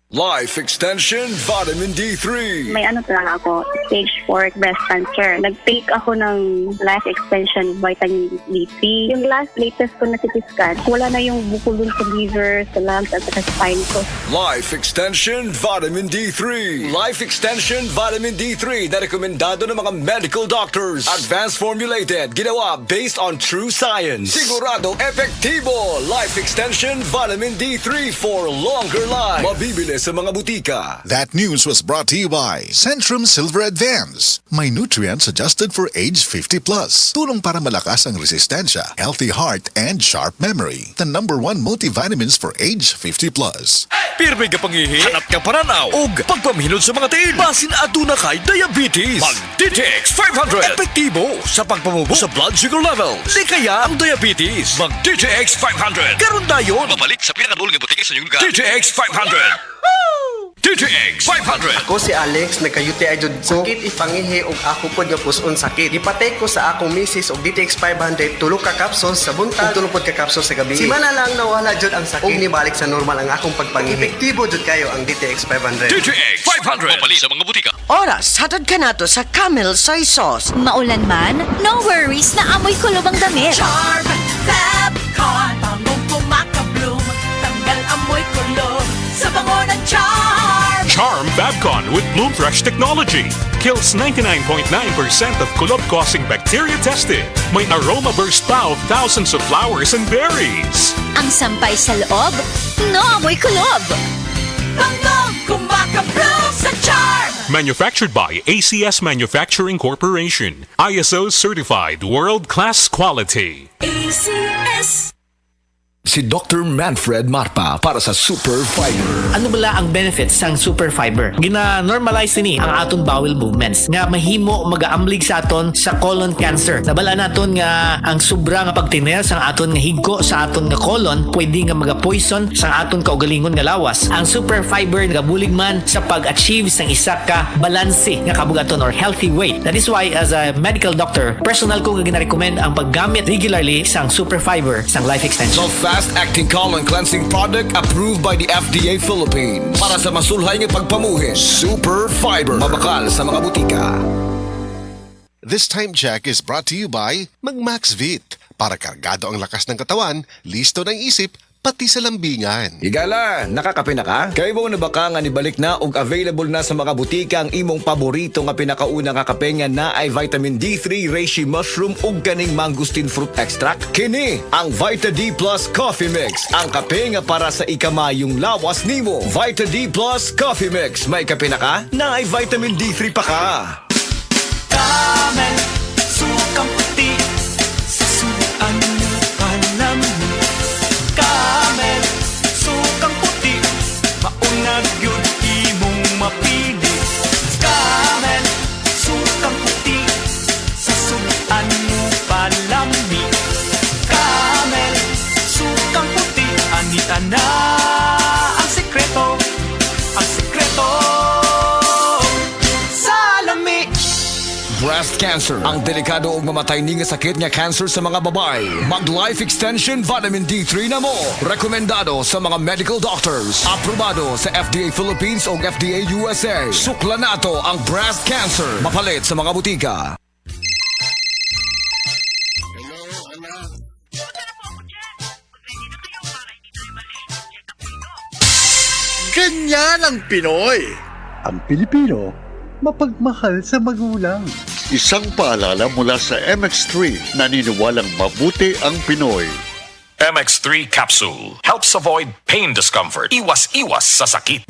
Life Extension Vitamin D3. May ano talaga ako, stage 4 breast cancer. Nag-take ako ng life extension vitamin D3. Yung latest ko na CT scan, wala na yung bukol dun sa liver, sa lungs, at sa spine ko. Life Extension Vitamin D3. Life Extension Vitamin D3 na rekomendado ng mga medical doctors. Advanced formulated, ginawa based on true science. Sigurado epektibo. Life Extension Vitamin D3 for longer life. Mabibili sa mga butika. That news was brought to you by Centrum Silver Advance. May nutrients adjusted for age 50 plus. Tulong para malakas ang resistensya, healthy heart, and sharp memory. The #1 multivitamins for age 50 plus. Pirmi ka pangihi, hanap ka paranaw, ug pagpamilod sa mga tiil. Basin aduna kay diabetes. Mag-DTX 500. Epektibo sa pagpamubo sa blood sugar levels. Di kaya ang diabetes. Mag-DTX 500. Karon dayon. Mabalik sa pinakadulong nga butika sa inyong lugar. DTX 500. DTX 500. Ako si Alex, nagka-UTI jud ko. Sakit ipangihi og ako pod nga puson sakit. Ipatay ko sa akong misis og DTX 500 tulo ka capsules sa buntag, tulo pod ka capsules sa gabi. Si mana lang nawala jud ang sakit. Og nibalik sa normal ang akong pagpangihi. Epektibo jud kayo ang DTX 500. DTX 500. Mabalik sa mga butika. Oras, hatod ka na to sa Camel Soy Sauce. Maulan man, no worries na amoy kulob ang damit. Charm Fabcon, bangong kumakabloom, tanggal amoy kulob sa bango ng Charm. Charm Fabcon with Bloom Fresh technology kills 99.9% of kulob-causing bacteria tested. May aroma burst pa of thousands of flowers and berries. Ang sampay sa loob, no amoy kulob. Bangong kumakabloom sa Charm. Manufactured by ACS Manufacturing Corporation. ISO certified world-class quality. ACS. Si Dr. Manfred Marpa para sa Super Fiber. Ano bala ang benefits sang super fiber? Gina-normalize ni ang aton bowel movements nga mahimo magaamblig sa aton sa colon cancer. Nabala naton nga ang sobra nga pagtiner sang aton nga higko sa aton nga colon pwede nga maga-poison sang aton kaugalingon nga lawas. Ang super fiber nagabulig man sa pag-achieve sang isa ka balanse nga kabugaton or healthy weight. That is why as a medical doctor, personal ko nga gina-recommend ang paggamit regularly sang super fiber sang life extension. Fast-acting colon cleansing product approved by the FDA Philippines. Para sa masulhay ng pagpamuhin, Super Fiber. Mabakal sa mga butika. This time check is brought to you by Magmaxvit. Para kargado ang lakas ng katawan, listo ng isip, pati sa lambingan. Higala, nakakape na ka? Kaya mo na baka nga nibalik na ug available na sa mga butika ang imong paborito nga pinakauna nga kape nga na ay vitamin D3, reishi mushroom ug kaning mangosteen fruit extract? Kini ang Vita D Plus Coffee Mix, ang kape nga para sa ikamayong lawas nimo. Vita D Plus Coffee Mix, may kape na ka? Na ay vitamin D3 pa ka. Camel, sukang puti, sa suan mo palamig. Camel, sukang puti, maunag yun imong mapili. Camel, sukang puti, sa suan mo palamig. Camel, sukang puti, anita na ang sekreto, sa lami. Breast cancer, ang delikado ug mamatay ni nga sakit nga cancer sa mga babae. Mag-Life Extension Vitamin D3 na mo. Rekomendado sa mga medical doctors. Aprobado sa FDA Philippines o FDA USA. Sukla nato ang breast cancer. Mapalit sa mga butika. Ganyan ang Pinoy. Ang Pilipino, mapagmahal sa magulang. Isang paalala mula sa MX3, naniniwalang mabuti ang Pinoy. MX3 capsule helps avoid pain discomfort. Iwas-iwas sa sakit.